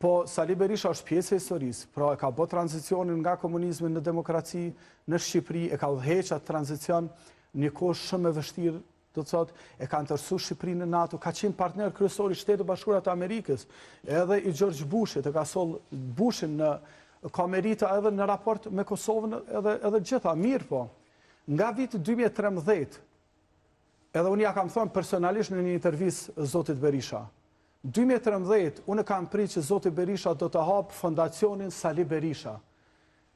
Speaker 2: po Sali Berisha është pjesë e historisë, pra e ka bërë tranzicionin nga komunizmi në demokraci në Shqipëri, e ka udhëhequr atë tranzicion një kohë shumë e vështirë, do të thotë, e ka ndërsu Shqipërinë në NATO, ka qenë partner kryesor i Shtetit Bashkuara të Amerikës, edhe i George Bushit, e ka soll Bushin ka merita edhe në raport me Kosovën edhe gjitha, mirë po. Nga viti 2013, edhe unë ja kam thonë personalisht në një intervistë zotit Berisha. 2013, unë kam pritë që zotit Berisha do të hapë fondacionin Sali Berisha,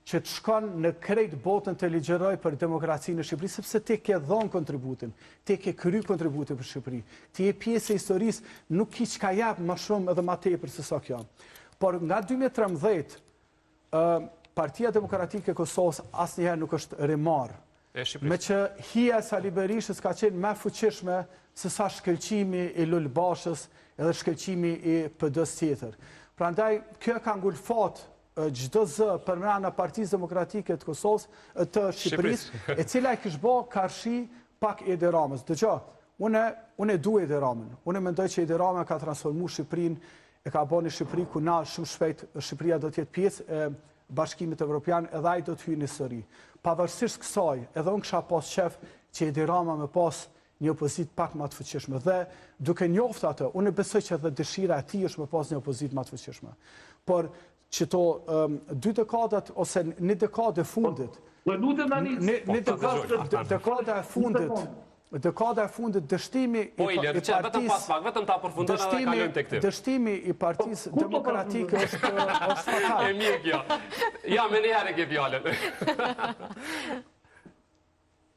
Speaker 2: që të shkon në krejt botën të ligjeroj për demokracinë në Shqipëri, sepse ti ke dhonë kontributin, ti ke kry kontributin për Shqipëri, ti e pjesë e historisë, nuk ki që ka japë më shumë edhe më tepër se sa kjo. Por nga 2013, Partia Demokratike e Kosovës asnjëherë nuk është rimarë, me që hija e Sali Berishës ka qenë më fuqishme se sa shkëlqimi i Lulbashës edhe shkëlqimi i PD-s tjetër. Prandaj, kjo ka ngulfat çdo zë përmbrana Partisë Demokratike të Kosovës, të Shqipërisë, e cila e kishte bërë karshi pak Edi Ramës. Dëgjoj, unë dua Edi Ramën. Unë mendoj që Edi Rama ka transformuar Shqipërinë, e ka bërë një Shqipëri ku na shumë shpejt Shqipëria do të jetë pjesë e Bashkimit Evropian, edhe ai do të hyjë në histori. Pavarësisht kësaj, edhe unë kisha pas qef që Edi Rama me pas një opozit pak më të fuqishme. Dhe duke njoftë atë, unë besoj që edhe dëshira e tij është me pas një opozit më të fuqishme. Por që to 2 dekadat ose një dekadë e fundit, dekada e fundit dështimi dështimi i Partisë Demokratike është fatal.
Speaker 1: E mirë kjo. Ja, me një herë ke fjallën.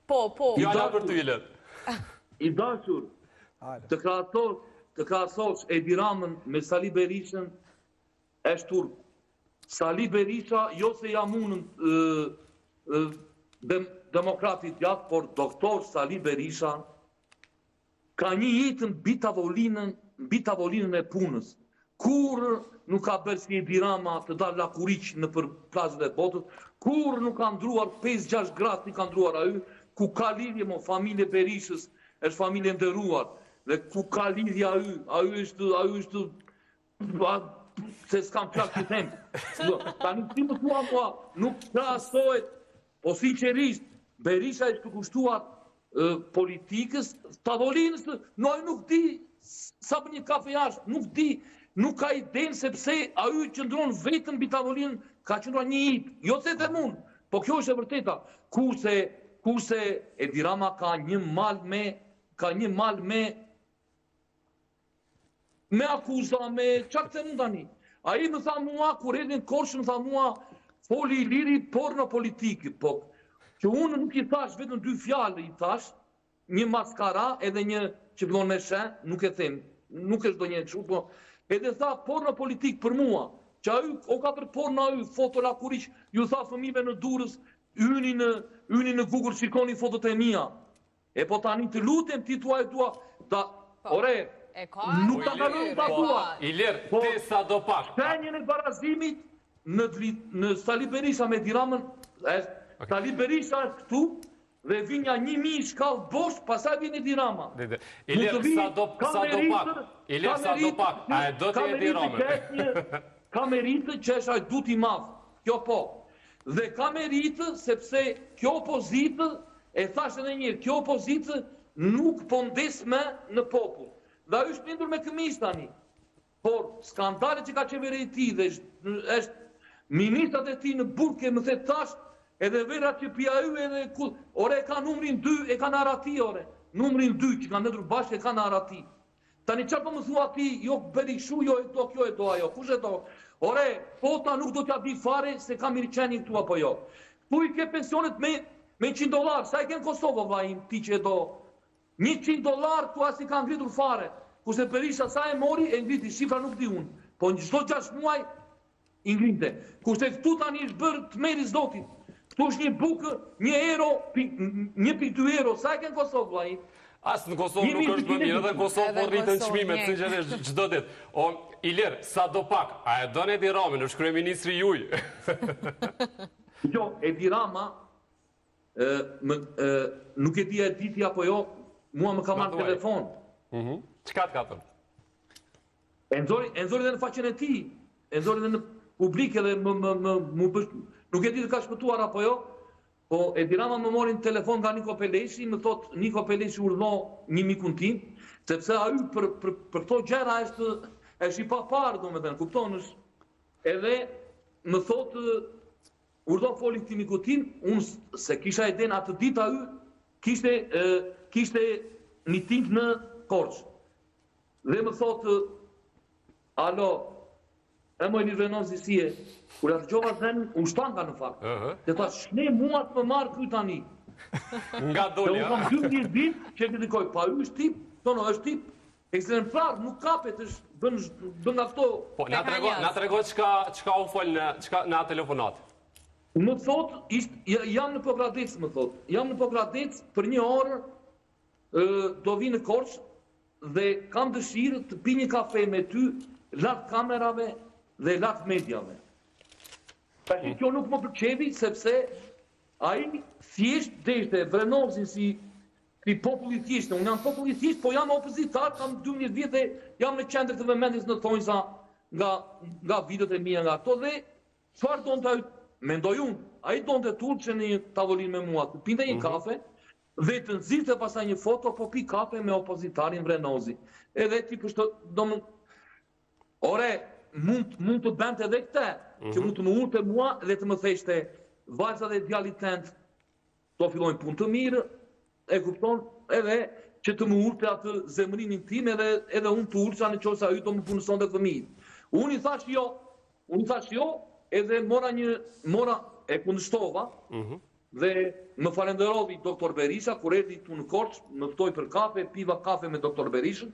Speaker 3: Po.
Speaker 1: Fjalla për ty, Ilir.
Speaker 5: I dashur, të krahasosh Edi Ramën me Sali Berishën është turp. Sali Berisha, jo se jam unë demokratit jatë, por doktor Sali Berisha ka një jetën mbi tavolinën e punës. Kur nuk ka bërë si Edi Rama të dalë lakuriq në për plazhet e botës, kur nuk ka ndruar 5-6 gradë nuk ka ndruar aty, ku ka lidhje me familje Berishës, është familje nderuar, dhe ku ka lidhje aty është se s'kam plak që them. Tani ti më thua mua, nuk krahasohet, po sinqerisht, Berisha është përkushtuar politikës, tavolinës, noi nuk di sa për një kafe jashtë, nuk di, nuk ka idenë sepse aty qëndron vetëm mbi tavolinën, ka qëndruar një hit, jo se them unë, po kjo është e vërteta. Kurse Edi Rama ka një mal me akuza, me çka të them tani. Ai më tha mua, kur erdhi në Korçë, më tha mua, foli Iliri porno politikë, po që unë nuk i thash vetëm 2 fjalë, i thash një maskara edhe një që bllon me shë, nuk e them, nuk është ndonjë kështu, po edhe tha porno politik për mua, që ai o ka për porno ai foto la kuriq, ju tha fëmijëve në Durrës, hyni në Google, shikoni fotot e mia. E po tani të lutem ti tua ore, nuk ta kalon ta tua.
Speaker 1: Ilir, ti sa do pak.
Speaker 5: Shenjën e barazimit në Sali Berisha me Edi Ramën, Sali Berisha është këtu dhe vinja 1000 shkallë bosh, pasaj vjen Edi Rama.
Speaker 1: Ilir, sa do pak. A e do të Edi Ramën?
Speaker 5: Ka meritë që është ajdut i madh. Kjo po. Dhe ka meritë sepse kjo opozitë, e thash edhe një herë, kjo opozitë nuk po ndes më në popull. Dhe ajo është lindur me këmish tani. Por skandalet që ka qeveria e tij dhe është ministrat e tij në burke më the tash, edhe verat që pia ju edhe ore ka numrin 2, e ka në Arati, ore. Numrin 2 që kanë ndër bashkë e ka në Arati. Tani çfarë po më thua ti, jo Berishu, jo kjo e do ajo, kush e do? Ore, pota nuk do t'ja di fare se ka mirëqenie këtu apo jo. Këtu i ke pensionet me $100, sa i ke në Kosovë vllai ti që e do. $100 tu as i ka ngritur fare. Kurse Berisha sa e mori, e ngriti, shifra nuk di unë. Po në çdo 6 muaj i ngrinte. Kurse këtu tani është bërë të meri zotit. Këtu është një bukë, €1.2, sa e ke në Kosovë vllai?
Speaker 1: As në Kosovë nuk është më mirë, edhe në Kosovë po rritën çmimet sinqerisht çdo ditë. O Ilir, sa do pak, a e don Edi Ramën, është kryeministri juaj?
Speaker 5: Jo, Edi Rama nuk e di e diti apo jo, mua më ka marrë telefon.
Speaker 1: Çka të ka thënë?
Speaker 5: E nxori dhe në faqen e tij, e nxori dhe në publik edhe nuk e di të ka shpëtuar apo jo, po Edi Rama më mori në telefon nga Niko Peleshi, më thot Niko Peleshi urdhno një mikun tim, sepse ai për këto gjëra është i paparë, domethënë, kupton, është edhe më thot urdhno foli këtij miku tim, unë se kisha iden atë ditë ai kishte miting në Korçë. Dhe më thot, alo, e më një renozi si e, kur atë gjova dhenë, unë shtanga në fakt. Dhe ta shne mua të më marë kuj tani.
Speaker 1: Nga dolja.
Speaker 5: Dhe unë kam 12 ditë që e kritikoj, pa ju është tip, është tip, ekzemplar, nuk kapet, bën nga këto.
Speaker 1: Po, na tregoj çka u fol në telefonat.
Speaker 5: Më thot, jam në Pogradec, më thot. Jam në Pogradec për 1 orë, do vi në Korçë dhe kam dëshirë të pi një kafe me ty, larg kamerave dhe larg mediave. Tash kjo nuk më pëlqevi sepse ai thjesht deshte vrenozin si populli thjesht. Unë jam populli thjesht, po jam opozitar, kam 12 vjet dhe jam në qendër të vëmendjes në thonjza nga videot e mia nga ato dhe çfarë donte ai, mendoj unë, ai donte turqe në një tavolinë me mua, të pinte një kafe dhe të nxirte pastaj një foto po pi kafe me opozitarin Vrenozi. Edhe ti mund të bënte edhe këtë, që mund të më urte mua dhe të më theshte vajza dhe djalit tënd do fillojnë punë të mirë, e kupton, edhe që të më urte atë zemrimin tim edhe unë të urca në qoftë se ai do më punësonte fëmijë. Unë i thash jo, edhe mora e kundërshtova dhe më falenderoi doktor Berisha kur erdhi tu në Korçë, më ftoi për kafe, piva kafe me doktor Berishën.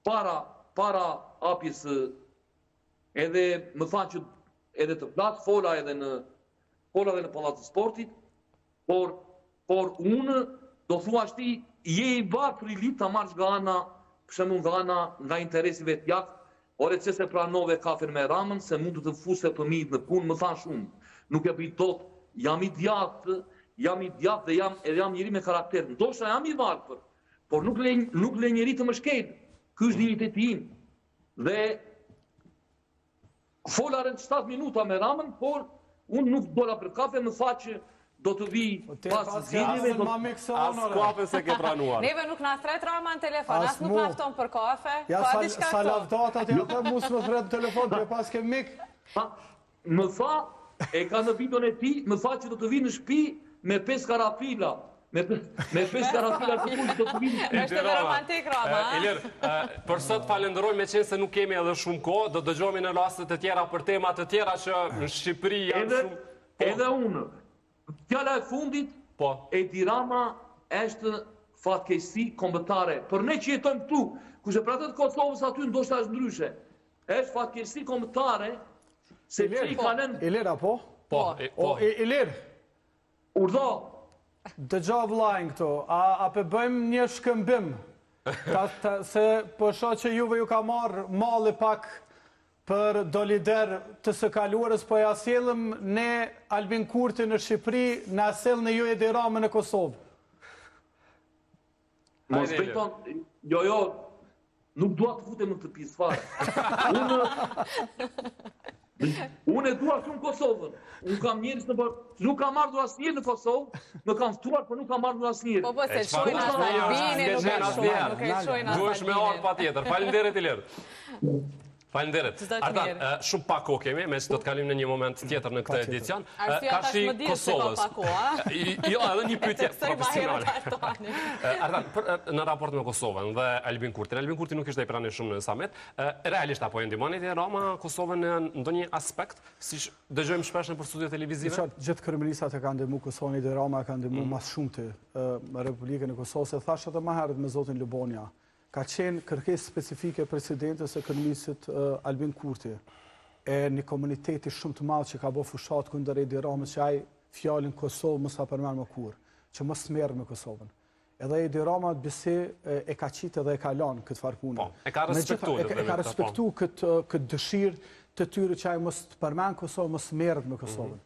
Speaker 5: Para hapjes edhe më thanë që edhe të flas, fola edhe në Pallat të Sportit, por unë do thuash ti je i varfër i lit ta marrësh nga ana, për shembull nga interesi vetjak, ore që se pranove kafen me Ramën, se mund të fuse fëmijët në punë, më thanë shumë. Nuk e bëj dot, jam i djathtë dhe jam njëri me karakter. Ndoshta jam i varfër, por nuk le njëri të më shkel. Ky është dinjiteti im. Dhe fola rreth 7 minuta me Ramën, por unë nuk dola për kafe, më tha që do të vi pas zgjidhjeve.
Speaker 1: As kafe se ke pranuar.
Speaker 3: Neve nuk na thret Rama në telefon, as nuk na fton për kafe.
Speaker 2: Ja sa lavdata ti atë mos më thret në telefon, ti pas ke mik.
Speaker 5: Më tha, e ka në videon e tij, më tha që do të vi në shtëpi me 5 karafila. Me 5 karafila të punë do të vi.
Speaker 3: Është edhe romantik Rama.
Speaker 1: Ilir, për sot falenderoj me qenë se nuk kemi edhe shumë kohë, do dëgjohemi në raste të tjera për tema të tjera që në Shqipëri janë shumë.
Speaker 5: Edhe unë. Fjala e fundit, Edi Rama është fatkeqësi kombëtare. Për ne që jetojmë këtu, kush e pra të Kosovës aty ndoshta është ndryshe. Është fatkeqësi kombëtare se i kanë.
Speaker 2: Ilir apo?
Speaker 1: Po.
Speaker 2: Ilir.
Speaker 5: Urdhë.
Speaker 2: Dëgjo vllajën këtu, a pe bëjmë një shkëmbim? Se po shoh që juve ju ka marrë malli pak për do lider të së kaluarës, po ja sjellëm ne Albin Kurti në Shqipëri, na sjell në ju Edi Rama në Kosovë.
Speaker 5: Mos beton, jo, nuk dua të futem në këtë pjesë fare. Unë e dua shumë Kosovën. Unë kam njerëz nuk kam ardhur asnjëherë në Kosovë, më kam ftuar, por nuk kam ardhur asnjëherë.
Speaker 3: Po se shojnë as Albini, nuk e shojnë as.
Speaker 1: Duhesh me orë patjetër. Faleminderit Ilir. Faleminderit. Ardan, shumë pak kohë kemi, me që do të kalim në një moment tjetër në këtë edicion. Ka shi Kosovës. Jo, edhe një pyetje profesionale. Ardan, në raport me Kosovën dhe Albin Kurti. Albin Kurti nuk ishte i pranë shumë në samet. Realisht apo e ndihmoni Edi Rama Kosovën në ndonjë aspekt, siç dëgjojmë shpesh në studio televizive?
Speaker 2: Gjithë kryeministrat e kanë ndihmuar Kosovën, Edi Rama ka ndihmuar më shumë Republikën e Kosovës, e thash edhe më herët me zotin Lubonja. Ka qenë kërkesë specifike presidentës ekonomistit Albin Kurti e një komuniteti shumë të madh që ka bërë fushat kundër Edi Ramës që ai fjalën Kosovë mos sa përmend më kurrë, që mos merr me Kosovën. Edhe Edi Rama bise e ka qitë dhe e ka lënë këtë farë punë.
Speaker 1: E ka respektuar.
Speaker 2: E ka respektuar këtë dëshirë të tyre që ai mos të përmend Kosovën, mos merret me Kosovën.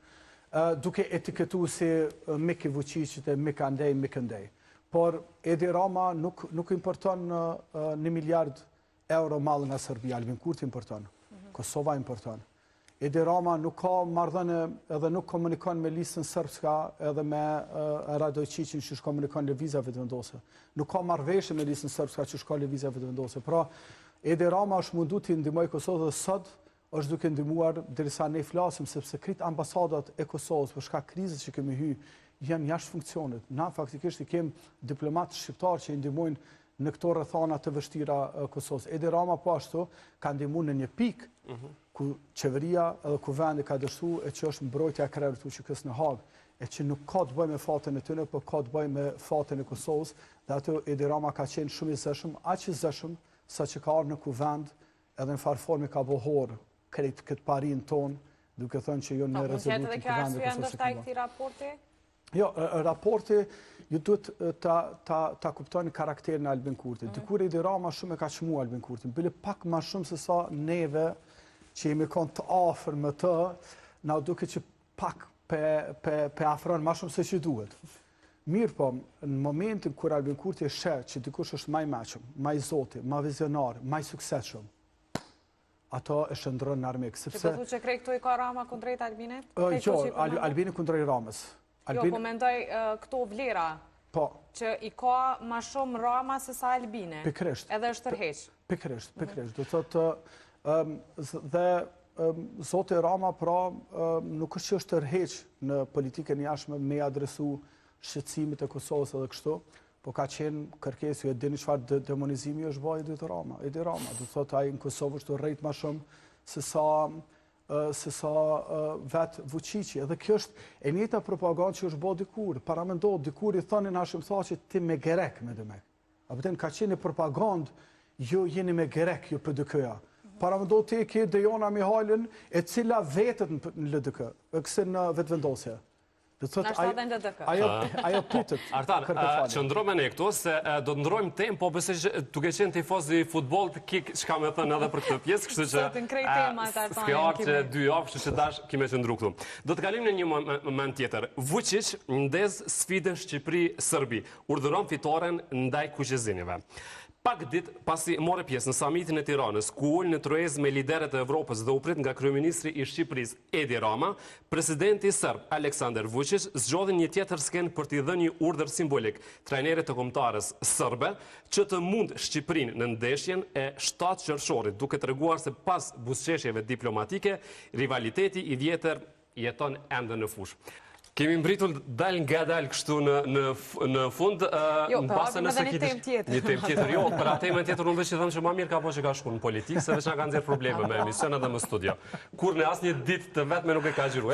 Speaker 2: Duke etiketuar si Miki Vučićit e Mik Andej. Por Edi Rama nuk importon 1 miliard euro mall nga Serbia, Albin Kurti importon, Kosova importon. Edi Rama nuk ka marrëdhënie edhe nuk komunikon me listën srpska edhe me Radojčićin që komunikon lëvizjave të vendosur. Nuk ka marrëveshje me listën srpska që ka lëvizjave të vendosur. Pra Edi Rama është mundu të ndihmojë Kosovën dhe sot është duke ndihmuar derisa ne flasim sepse krit ambasadat e Kosovës për shkak krizës që kemi hyrë janë jashtë funksionit. Na faktikisht i kemi diplomatë shqiptarë që i ndihmojnë në këto rrethana të vështira Kosovës. Edi Rama po ashtu ka ndihmuar në një pikë ku qeveria edhe ku vendi ka dështuar që është mbrojtja e krerët UÇK-s në Hagë, e që nuk ka të bëjë me fatën e tyre, por ka të bëjë me fatën e Kosovës, dhe atë Edi Rama ka qenë shumë i zëshëm, aq i zëshëm sa që ka ardhur në kuvend edhe në farë forme ka bohor këtë parin ton, duke thënë që jo në rezolutin kuvendit e Kosovës.
Speaker 3: Raporti?
Speaker 2: Jo, raporti ju duhet ta kuptoni karakterin e Albin Kurti. Dikur Edi Rama shumë e ka çmuar Albin Kurti, bile pak më shumë se sa neve që jemi kon të afër me të, na duket që pak pe afron më shumë se që duhet. Mirë po, në momentin kur Albin Kurti e sheh që dikush është më i mëshëm, më i zoti, më vizionar, më i suksesshëm, ato e shndron në armik, sepse
Speaker 3: Që që krej këtu i ka Rama kundrejt Albinit?
Speaker 2: Jo, Albini kundrejt Ramës.
Speaker 3: Jo, po mendoj këto vlera,
Speaker 2: Po,
Speaker 3: që i ka ma shumë Rama se sa Albine.
Speaker 2: pikërisht.
Speaker 3: Edhe është tërheq.
Speaker 2: Pikërisht. Do thotë, dhe Zoti Rama, pra, nuk është që është tërheq në politikën jashtme me adresu shqetësimit e Kosovës edhe kështu, po ka qenë kërkesë, e dini çfarë demonizimi është bëjë Edi Rama. Do thotë, ai në Kosovë është rrejt ma shumë se sa vetë Vučići. Edhe kjo është e njëjta propagandë që është bërë dikur. Paramendohet, dikur i thonin Hashim Thaçi ti me gerek me demek. Apëten ka qenë propagandë, jo jeni me gerek, jo PDK-ja. Paramendohet ti ke Dejona Mihalin, e cila vetët në LDK, këse në vetëvendosje. Ajo pytët.
Speaker 1: Artan, qëndrojme ne këtu, se do të ndrojmë temë, po besoj që duke qenë tifoz i futboll të kik që ka me thënë edhe për këtë pjesë, kështu që s'ke artë që 2 javë, kështu që dash kime qëndru këtu. Do të kalim në një moment tjetër. Vučić ndez sfidën Shqipëri-Sërbi, urdhëron fitoren ndaj Kuqezinive. Pak ditë pasi more pjesë në samitin e Tiranës, ku ul në truezë me liderët e Evropës dhe u prit nga kryeministri i Shqipërisë Edi Rama, presidenti serb Aleksandar Vučić zgjodhi një tjetër skenë për t'i dhënë një urdhër simbolik trajnerit të kombëtarës serbe që të mund Shqipërinë në ndeshjen e 7 qershorit, duke treguar se pas buzëqeshjeve diplomatike, rivaliteti i vjetër jeton ende në fushë. Kemi mbritur dal nga dal kështu në fund.
Speaker 3: Jo, për hapim edhe një temë tjetër.
Speaker 1: Një temë tjetër, jo, për atë temën tjetër unë veç që thëmë që ma mirë ka po që ka shku në politikë, se veç nga ka nxjerr probleme me emision edhe më studio. Kur në asë një ditë të vetme nuk e ka gjiru,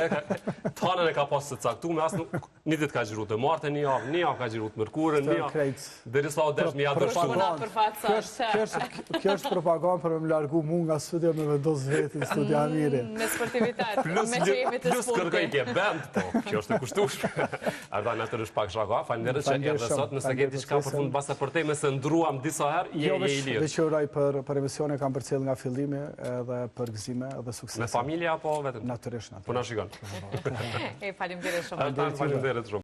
Speaker 1: tanën e ka pasë të caktu, me asë një ditë ka gjiru të martë, një javë ka gjiru të mërkurën, një javë, derisa o desh një dërshtu.
Speaker 2: Kjo është propagandë për me largu mu nga studio me vendos vetin studio Amiri.
Speaker 3: Me sportivitet, me që jemi të
Speaker 1: plus kërkoj ke bend, po, kjo është të kushtush. Arda, në të rësh pak shaka, falenderoj që edhe sot, nëse ke diçka për fund basta për temën se ndruam disa herë, je i lirë.
Speaker 2: Dhe që uroj për emisione kam përcjell nga fillimi edhe për gëzime edhe sukses.
Speaker 1: Me familja apo vetëm?
Speaker 2: Natyrisht.
Speaker 1: Po na shikon.
Speaker 3: Faleminderit shumë.
Speaker 1: Faleminderit shumë.